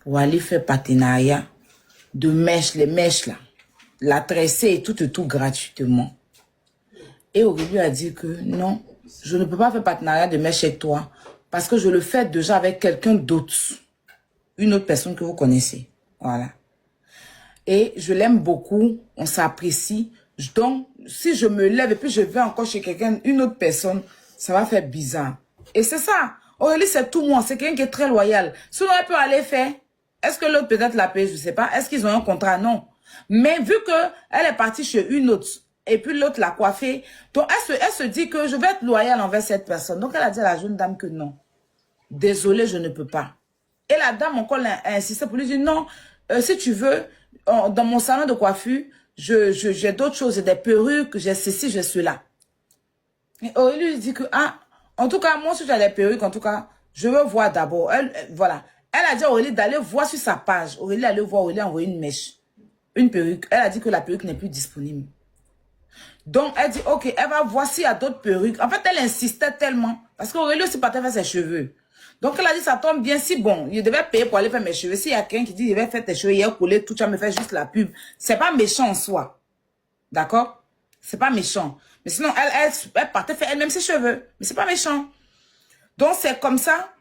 Pour aller faire partenariat de mèches, les mèches là, la tresser et tout gratuitement. Et Aurélie a dit que non, je ne peux pas faire partenariat de mèches avec toi parce que je le fais déjà avec quelqu'un d'autre. Une autre personne que vous connaissez. Voilà. Et je l'aime beaucoup, on s'apprécie. Donc, si je me lève et puis je vais encore chez quelqu'un, une autre personne, ça va faire bizarre. Et c'est ça. Aurélie, c'est tout moi. C'est quelqu'un qui est très loyal. Sinon, elle peut aller faire. Est-ce que l'autre peut-être la paye? Je ne sais pas. Est-ce qu'ils ont un contrat? Non. Mais vu qu'elle est partie chez une autre, et puis l'autre l'a coiffée, donc elle se dit que je vais être loyale envers cette personne. Donc, elle a dit à la jeune dame que non. Désolée, je ne peux pas. Et la dame encore a insisté pour lui dire non, si tu veux, dans mon salon de coiffure, j'ai d'autres choses, j'ai des perruques, j'ai ceci, j'ai cela. Et Aurélie lui dit que, ah, en tout cas, moi, si tu as des perruques, en tout cas, je veux voir d'abord. Voilà. Elle a dit à Aurélie d'aller voir sur sa page. Aurélie allait voir, Aurélie a envoyé une mèche, une perruque. Elle a dit que la perruque n'est plus disponible. Donc, elle dit, ok, elle va voir s'il y a d'autres perruques. En fait, elle insistait tellement, parce qu'Aurélie aussi partait faire ses cheveux. Donc, elle a dit, ça tombe bien, si bon, je devais payer pour aller faire mes cheveux. S'il y a quelqu'un qui dit, je vais faire tes cheveux, il y a collé tout, tu vas me faire juste la pub. C'est pas méchant en soi. D'accord? C'est pas méchant. Mais sinon, elle partait faire elle-même ses cheveux. Mais c'est pas méchant. Donc, c'est comme ça.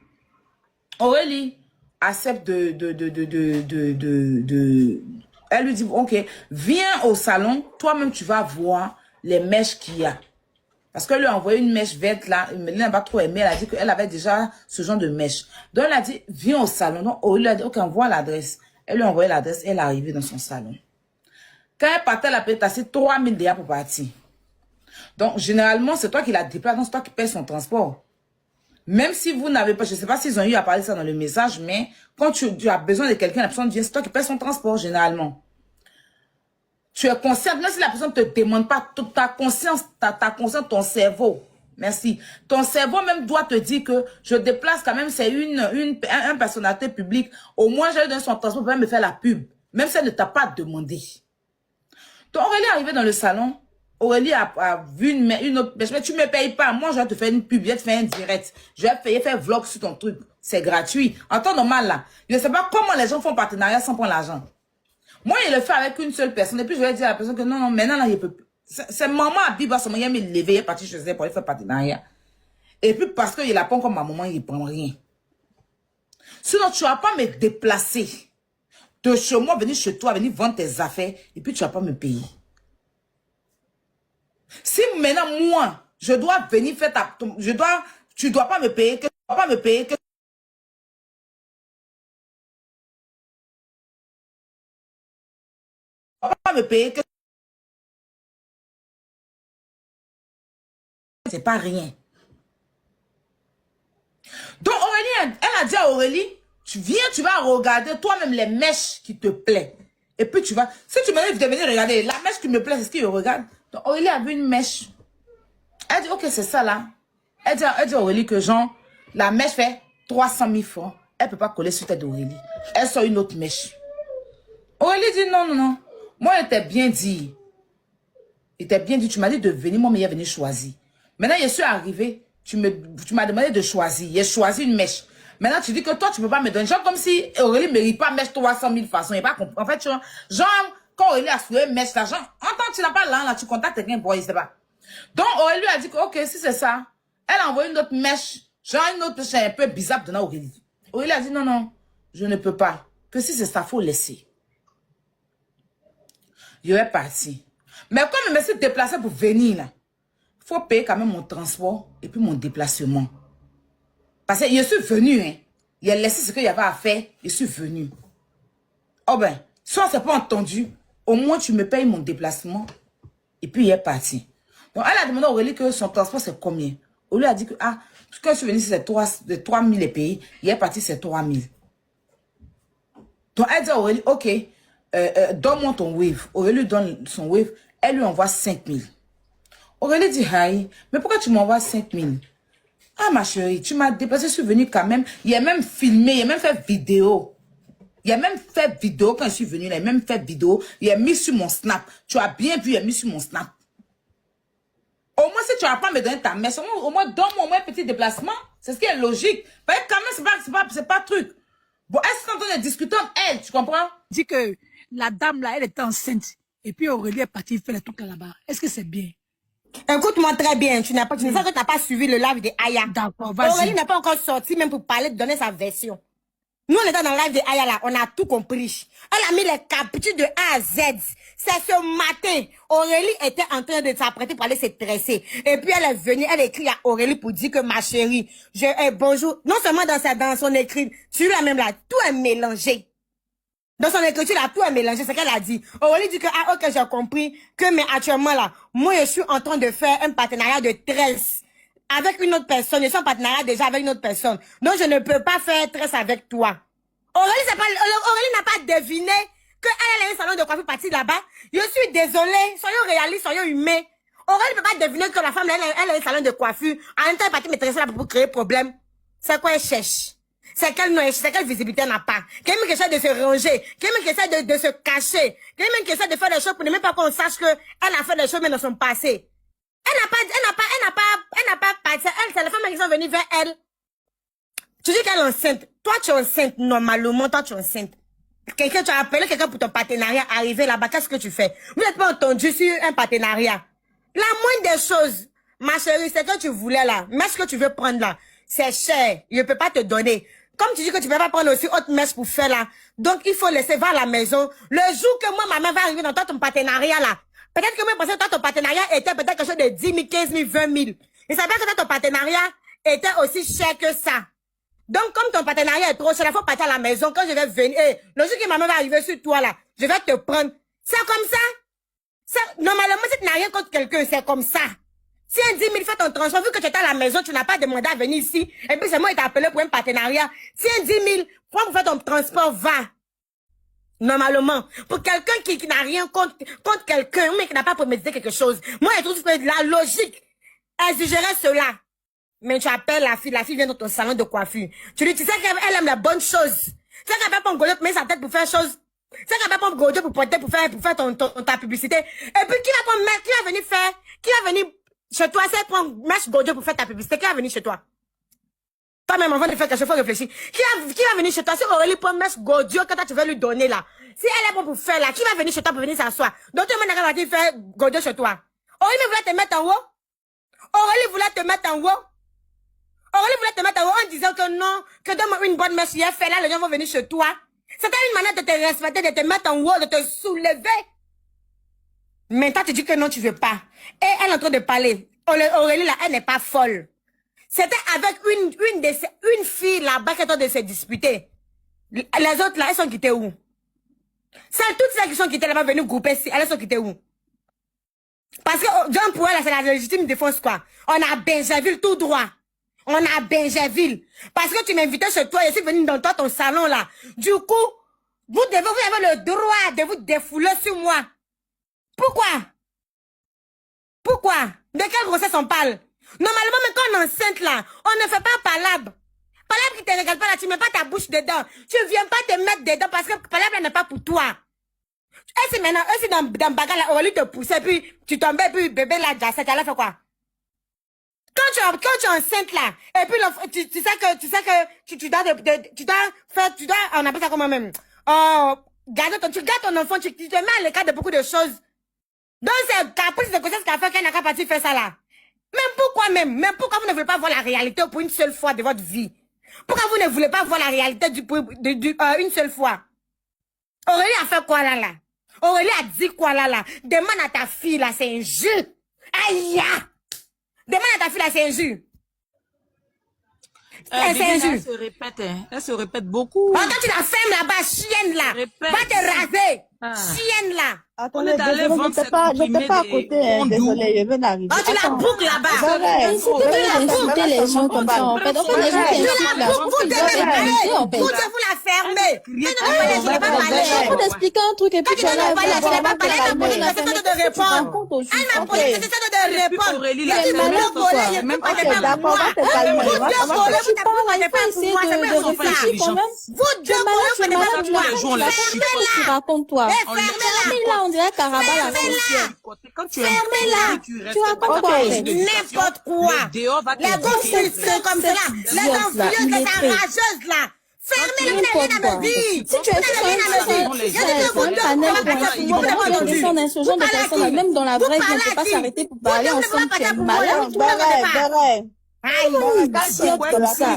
Aurélie accepte elle lui dit, ok, viens au salon, toi-même, tu vas voir les mèches qu'il y a. Parce qu'elle lui a envoyé une mèche verte là, elle n'a pas trop aimé, elle a dit qu'elle avait déjà ce genre de mèche. Donc elle a dit, viens au salon. Donc Aurélie a dit, ok, on voit l'adresse. Elle lui a envoyé l'adresse, elle est arrivée dans son salon. Quand elle partait, elle a payé 3 000 déjà pour partir. Donc généralement, c'est toi qui la déplace, c'est toi qui paye son transport. Même si vous n'avez pas, je ne sais pas s'ils ont eu à parler ça dans le message, mais quand tu as besoin de quelqu'un, la personne vient, c'est toi qui paye son transport généralement. Tu es conscient, même si la personne ne te demande pas, ta conscience, ton cerveau, merci, ton cerveau même doit te dire que je déplace quand même, c'est un personnalité publique, au moins j'ai donné son transport pour me faire la pub, même si elle ne t'a pas demandé. Donc Aurélie est arrivée dans le salon, Aurélie a vu une autre, mais tu ne me payes pas, moi je vais te faire une pub, je vais te faire un direct, je vais payer, faire vlog sur ton truc, c'est gratuit. En temps normal là, je ne sais pas comment les gens font partenariat sans prendre l'argent. Moi, il le fait avec une seule personne. Et puis, je vais dire à la personne que non, maintenant, là, il peut plus. C'est maman à Biba, son moyen, il levé, il est parti chez elle pour aller faire partenariat. Et puis, parce qu'il a pas comme ma maman, il ne prend rien. Sinon, tu ne vas pas me déplacer de chez moi, venir chez toi, venir vendre tes affaires, et puis tu ne vas pas me payer. Si maintenant, moi, je dois venir faire tu ne dois pas me payer, que tu ne dois pas me payer, que tu ne dois pas me payer, que c'est pas rien. Donc Aurélie, elle a dit à Aurélie, tu viens, tu vas regarder toi-même les mèches qui te plaisent. Et puis tu vas, si tu me dis de venir regarder, la mèche qui me plaît, c'est ce qu'il regarde. Donc Aurélie a vu une mèche. Elle dit, ok, c'est ça là. Elle dit à Aurélie que genre, la mèche fait 300 000 francs. Elle ne peut pas coller sur tête d'Aurélie. Elle sort une autre mèche. Aurélie dit, non, non, non. Moi, elle t'a bien dit. Il t'a bien dit, tu m'as dit de venir, moi, mais il est venu choisir. Maintenant, je suis arrivé. Tu m'as demandé de choisir. J'ai choisi une mèche. Maintenant, tu dis que toi, tu ne peux pas me donner. Genre comme si Aurélie ne mérite pas mèche 300 000 façons. Pas en fait, genre, quand Aurélie a souhaité mèche l'argent, en tant que tu n'as pas là, tu contactes quelqu'un pour, je sais pas. Donc, Aurélie a dit que, ok, si c'est ça, elle a envoyé une autre mèche. Genre une autre mèche un peu bizarre pour donner à Aurélie. Aurélie a dit, non, non, je ne peux pas. Que si c'est ça, il faut laisser. Je vais partir. Mais comme je me suis déplacée pour venir là, il faut payer quand même mon transport et puis mon déplacement. Parce que je suis venu, hein. Il a laissé ce qu'il y avait à faire, je suis venu. Oh ben, soit c'est pas entendu, au moins tu me payes mon déplacement et puis il est parti. Donc elle a demandé à Aurélie que son transport c'est combien. Aurélie a dit que, ah, quand je suis venu c'est 3 000 les pays, il est parti c'est 3 000. Donc elle dit à Aurélie, ok, donne-moi ton wave. Aurélie donne son wave, elle lui envoie 5 000. Aurélie dit, aïe, mais pourquoi tu m'envoies 5 000? Ah ma chérie, tu m'as déplacé, je suis venue quand même. Il a même filmé, il a même fait vidéo. Il a même fait vidéo quand je suis venue, il a même fait vidéo. Il a mis sur mon snap. Tu as bien vu, il a mis sur mon snap. Au moins, si tu n'as pas me donné ta messe, au moins donne-moi un petit déplacement. C'est ce qui est logique. Mais quand même, c'est pas truc. Bon, est-ce qu'on est en train de discuter entre elles, tu comprends? Dit que la dame là, elle était enceinte. Et puis Aurélie est partie faire le truc là-bas. Est-ce que c'est bien? Écoute-moi très bien, tu sais que tu n'as pas suivi le live de Aya. D'accord, vas-y. Aurélie n'est pas encore sortie même pour parler, donner sa version. Nous, on était dans le live de Aya là, on a tout compris. Elle a mis les captures de A à Z. C'est ce matin, Aurélie était en train de s'apprêter pour aller se tresser. Et puis elle est venue, elle écrit à Aurélie pour dire que ma chérie, bonjour. Non seulement dans son écrit, tu l'as même là, tout est mélangé. Dans son écriture, là, tout est mélangé, c'est qu'elle a dit. Aurélie dit que, ah, ok, j'ai compris que, mais actuellement, là, moi, je suis en train de faire un partenariat de tresse avec une autre personne. Je suis en partenariat déjà avec une autre personne. Donc, je ne peux pas faire tresse avec toi. Aurélie n'a pas deviné qu'elle a un salon de coiffure parti là-bas. Je suis désolée. Soyons réalistes, soyons humains. Aurélie ne peut pas deviner que la femme, elle a un salon de coiffure. En même temps, elle est partie me tresser là pour créer problème. C'est quoi elle cherche? C'est quelle visibilité n'a pas. Quelqu'un qui essaie de se ranger. Quelqu'un qui essaie de se cacher. Quelqu'un qui essaie de faire des choses pour ne même pas qu'on sache qu'elle a fait des choses mais dans son passé. Elle n'a pas passé. Elle, c'est les femmes qui sont venues vers elle. Tu dis qu'elle est enceinte. Toi, tu es enceinte, normalement, toi, tu es enceinte. Tu as appelé quelqu'un pour ton partenariat, arriver là-bas, qu'est-ce que tu fais? Vous n'êtes pas entendu sur un partenariat. La moindre des choses, ma chérie, c'est que tu voulais là. Mais ce que tu veux prendre là, c'est cher. Je ne peux pas te donner. Comme tu dis que tu ne peux pas prendre aussi autre messe pour faire là. Donc, il faut laisser voir la maison. Le jour que moi, ma main va arriver dans toi, ton partenariat là. Peut-être que moi, je pensais que toi, ton partenariat était peut-être quelque chose de 10 000, 15 000, 20 000. Il s'appelle que toi, ton partenariat était aussi cher que ça. Donc, comme ton partenariat est trop cher, il faut partir à la maison. Quand je vais venir, le jour que ma main va arriver sur toi là, je vais te prendre. C'est comme ça. Normalement, si tu n'as rien contre quelqu'un, c'est comme ça. Si un 10 000 fait ton transport, vu que tu étais à la maison, tu n'as pas demandé à venir ici, et puis c'est moi qui t'ai appelé pour un partenariat. Si un 10 000, prends pour faire ton transport, va. Normalement. Pour quelqu'un qui n'a rien contre quelqu'un, mais qui n'a pas prémédité quelque chose. Moi, je trouve que la logique exigerait cela. Mais tu appelles la fille vient dans ton salon de coiffure. Tu lui dis, tu sais qu'elle aime la bonne chose. Tu sais qu'elle va pas Godio pour mettre sa tête pour faire chose. Tu sais qu'elle va pas Godio pour porter, pour faire ta publicité. Et puis, qui va venir chez toi, c'est prendre Mèche Godio pour faire ta publicité. Qui va venir chez toi? Toi-même, avant de faire quelque chose, faut réfléchir. Qui va venir chez toi? Si Aurélie prend Mèche Godio que toi, tu veux lui donner là. Si elle est bonne pour faire là, qui va venir chez toi pour venir s'asseoir? Donc, tout le monde va faire Godio chez toi. Aurélie voulait te mettre en haut. Aurélie voulait te mettre en haut. Aurélie voulait te mettre en haut en disant que non, que donne-moi une bonne mèche, hier fait là, les gens vont venir chez toi. C'était une manière de te respecter, de te mettre en haut, de te soulever. Mais toi, tu dis que non, tu veux pas. Et elle est en train de parler. Aurélie, là, elle n'est pas folle. C'était avec une fille là-bas qui est en train de se disputer. Les autres, là, elles sont quittées où? Toutes celles qui sont quittées là-bas, venues grouper, elles sont quittées où? Parce que, John, pour elle, c'est la légitime défense, quoi. On a Benjaville tout droit. On a Benjaville. Parce que tu m'invitais chez toi, je suis venue dans toi, ton salon, là. Du coup, vous avez le droit de vous défouler sur moi. Pourquoi? Pourquoi? De quelle grossesse on parle? Normalement, même quand on est enceinte, là, on ne fait pas palabre. Palabre qui te regarde pas là, tu mets pas ta bouche dedans. Tu viens pas te mettre dedans parce que palabre n'est pas pour toi. Et si maintenant, dans bagarre là, Aurélie te poussait, puis tu tombais, puis bébé là, Jacek, elle a fait quoi? Quand tu es enceinte là, et puis tu sais que tu dois faire, on appelle ça comment même? Oh, tu gardes ton enfant, tu te mets à l'écart de beaucoup de choses. Donc c'est caprice de grossesse qu'a fait qu'elle n'a pas parti faire ça là. Même pourquoi vous ne voulez pas voir la réalité pour une seule fois de votre vie? Pourquoi vous ne voulez pas voir la réalité une seule fois? Aurélie a fait quoi là? Aurélie a dit quoi là? Demande à ta fille là, c'est injuste. Aïe! Demande à ta fille là, c'est injuste. Elle se répète beaucoup. Quand tu la fermes là-bas, chienne là, va te raser. Chienne là. On est allé vendre j'étais pas à côté, désolé, je viens d'arriver. Oh, tu la boucles là-bas. Insulter les gens comme ça, en fait. En fait, les gens qui insultent là. Vous devez parler. Vous la fermer. Je ne pas parler. Je peux t'expliquer un truc et puis tu vas parler. Elle m'a posé la question de répondre. Elle m'a posé la question de répondre. Elle est malade ou quoi? D'accord, va te calmer. Tu parles, il faut essayer de réfléchir quand même. Vous deux, tu es malade, tu racontes toi. Là, on dirait Caraba la sorcière. Quand tu es fermez-la. Tu racontes quoi? N'importe quoi. Les gosses sont comme ça. Les envieuses, les enrageuses là. Fermez-le, vous n'avez rien à me dire. Si tu es sur un panel ce genre de personnes, même dans la vraie vie, on ne peut pas s'arrêter pour parler ensemble. Tu es malade.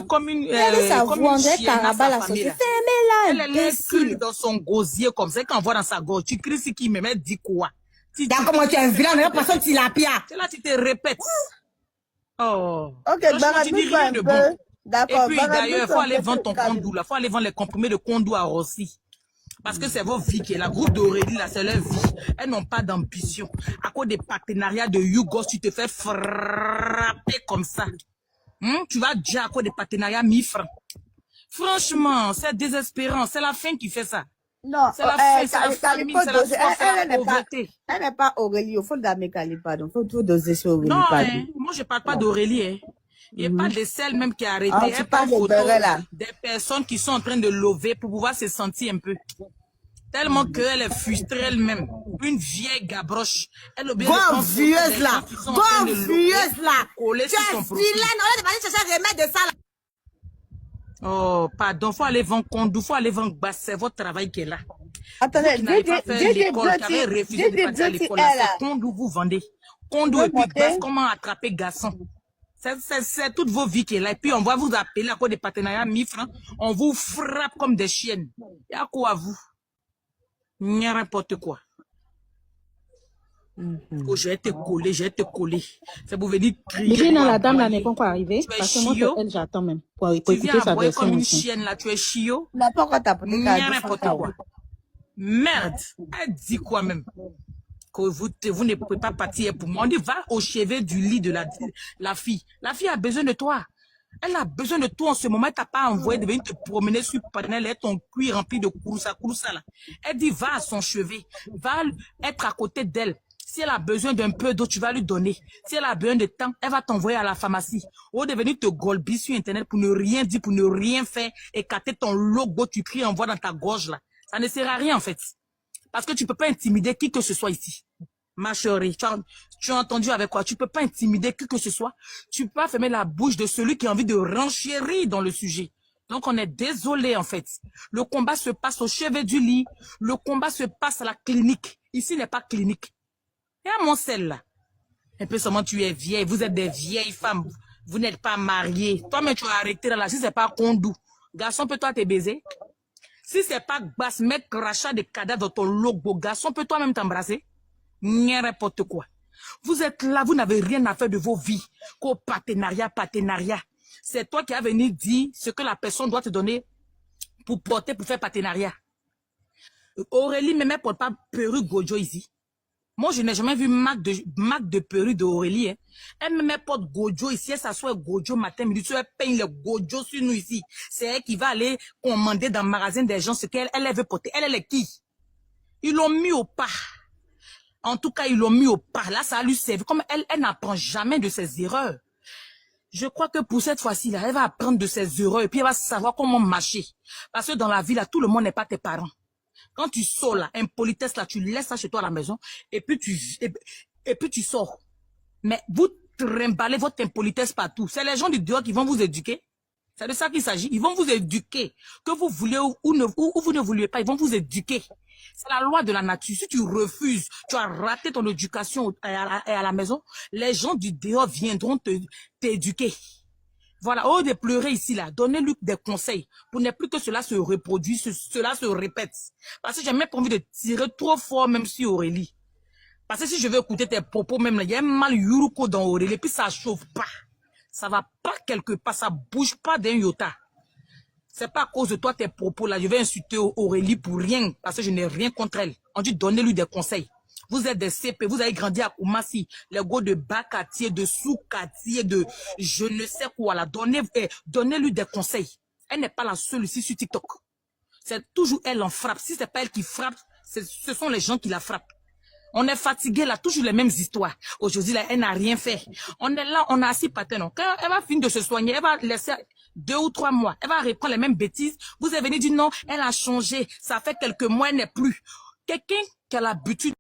Comme une Fermez-la, elle est dans son gosier comme ça, quand on voit dans sa gorge, tu cries ce qui me met, dit quoi? D'accord, moi tu es un vilain, mais personne tu la pia. C'est là tu te répètes. Oh. Ok, tu dis rien de bon. D'accord. Et puis d'ailleurs, il faut aller vendre ton Kondou là, il faut aller vendre les comprimés de Kondou à Rossi. Parce que c'est vos vies qui est la groupe d'Aurélie là, c'est leur vie. Elles n'ont pas d'ambition. À cause des partenariats de Yougos, tu te fais frapper comme ça. Tu vas déjà à cause des partenariats 1000 francs. Franchement, c'est désespérant. C'est la fin qui fait ça. Non, c'est la fin, c'est la famille, c'est la force, c'est la pauvreté. Elle n'est pas Aurélie, il faut d'amener Calipa, donc il faut doser sur Aurélie. Non, moi je parle pas d'Aurélie. Il n'y a pas de celle même qui a arrêté. Ah, Elle parle des personnes qui sont en train de lever pour pouvoir se sentir un peu. Tellement qu'elle est frustrée elle-même. Une vieille gabroche. Elle obéit gonfieuse là. Gonfieuse là. Tu es vilaine. On va aller chercher un remède de ça là. Oh, pardon, faut aller vendre Kondou, faut aller vendre Basse, c'est votre travail qui est là. Attendez, j'ai refusé de partir à l'école. C'est Kondou, vous vendez. Kondou et puis Basse, comment attraper garçon. C'est toutes vos vies qui est là. Et puis on va vous appeler à cause des partenariats 1000 francs. On vous frappe comme des chiennes. Il y a quoi à vous? Il n'y a n'importe quoi. Oh, je vais te coller, C'est pour venir crier. Non, la dame là n'est pas encore arrivée. Parce que moi, elle, j'attends même. Pour écouter sa version. Comme une chienne là, tu es chiot. La porte à il n'y a n'importe quoi. Merde. Elle dit quoi même? Que vous ne pouvez pas partir pour moi. On dit, va au chevet du lit de la fille. La fille a besoin de toi. Elle a besoin de toi en ce moment. Elle t'a pas envoyé de venir te promener sur panel et ton cuir rempli de kouroussa là. Elle dit, va à son chevet. Va être à côté d'elle. Si elle a besoin d'un peu d'eau, tu vas lui donner. Si elle a besoin de temps, elle va t'envoyer à la pharmacie. Au devenir te golber sur Internet pour ne rien dire, pour ne rien faire, écarter ton logo, tu cries, envoie dans ta gorge là. Ça ne sert à rien en fait. Parce que tu ne peux pas intimider qui que ce soit ici. Ma chérie, tu as entendu avec quoi? Tu ne peux pas intimider qui que ce soit. Tu ne peux pas fermer la bouche de celui qui a envie de renchérir dans le sujet. Donc on est désolé en fait. Le combat se passe au chevet du lit. Le combat se passe à la clinique. Ici n'est pas clinique. Et à mon sel là. Un peu seulement tu es vieille. Vous êtes des vieilles femmes. Vous n'êtes pas mariées. Toi-même tu as arrêté là. Si c'est pas Kondou. Garçon, peut-toi te baiser? Si c'est pas Basse, mettre crachat de cadavres dans ton logo. Garçon, peut toi-même t'embrasser? N'importe quoi. Vous êtes là, vous n'avez rien à faire de vos vies. Qu'au partenariat. C'est toi qui as venu dire ce que la personne doit te donner pour porter, pour faire partenariat. Aurélie ne me porte pas perruque Gojo ici. Moi, je n'ai jamais vu marque de perruque d'Aurélie. Hein. Elle me porte Gojo ici, elle s'assoit Gojo matin, midi, tu peigne le Gojo sur nous ici. C'est elle qui va aller commander dans le magasin des gens ce qu'elle veut porter. Elle est qui? Ils l'ont mis au pas. En tout cas, ils l'ont mis au pas. Là, ça lui servi. Comme elle n'apprend jamais de ses erreurs. Je crois que pour cette fois-ci, là, elle va apprendre de ses erreurs et puis elle va savoir comment marcher. Parce que dans la vie, là, tout le monde n'est pas tes parents. Quand tu sors là, impolitesse là, tu laisses ça chez toi à la maison et puis tu sors. Mais vous trimballez votre impolitesse partout. C'est les gens du dehors qui vont vous éduquer. C'est de ça qu'il s'agit. Ils vont vous éduquer. Que vous voulez ou vous ne vouliez pas, ils vont vous éduquer. C'est la loi de la nature. Si tu refuses, tu as raté ton éducation à la maison, les gens du dehors viendront t'éduquer. Voilà, au lieu de pleurer ici, là, donnez-lui des conseils pour ne plus que cela se reproduise, cela se répète. Parce que j'ai même pas envie de tirer trop fort, même sur Aurélie. Parce que si je veux écouter tes propos, même là, il y a un mal yuruko dans Aurélie, puis ça chauffe pas. Ça va pas quelque part, ça bouge pas d'un iota. C'est pas à cause de toi, tes propos, là, je vais insulter Aurélie pour rien, parce que je n'ai rien contre elle. On dit, donnez-lui des conseils. Vous êtes des CP, vous avez grandi à Koumassi, les gars de Bakatier, de Soukatier, de je ne sais quoi là. Donnez-lui des conseils. Elle n'est pas la seule ici sur TikTok. C'est toujours elle en frappe. Si c'est pas elle qui frappe, ce sont les gens qui la frappent. On est fatigué là, toujours les mêmes histoires. Aujourd'hui, là, elle n'a rien fait. On est là, on a assis patin. Quand elle va finir de se soigner, elle va laisser 2 ou 3 mois. Elle va reprendre les mêmes bêtises. Vous avez venu dire non, elle a changé. Ça fait quelques mois, elle n'est plus. Quelqu'un qui a l'habitude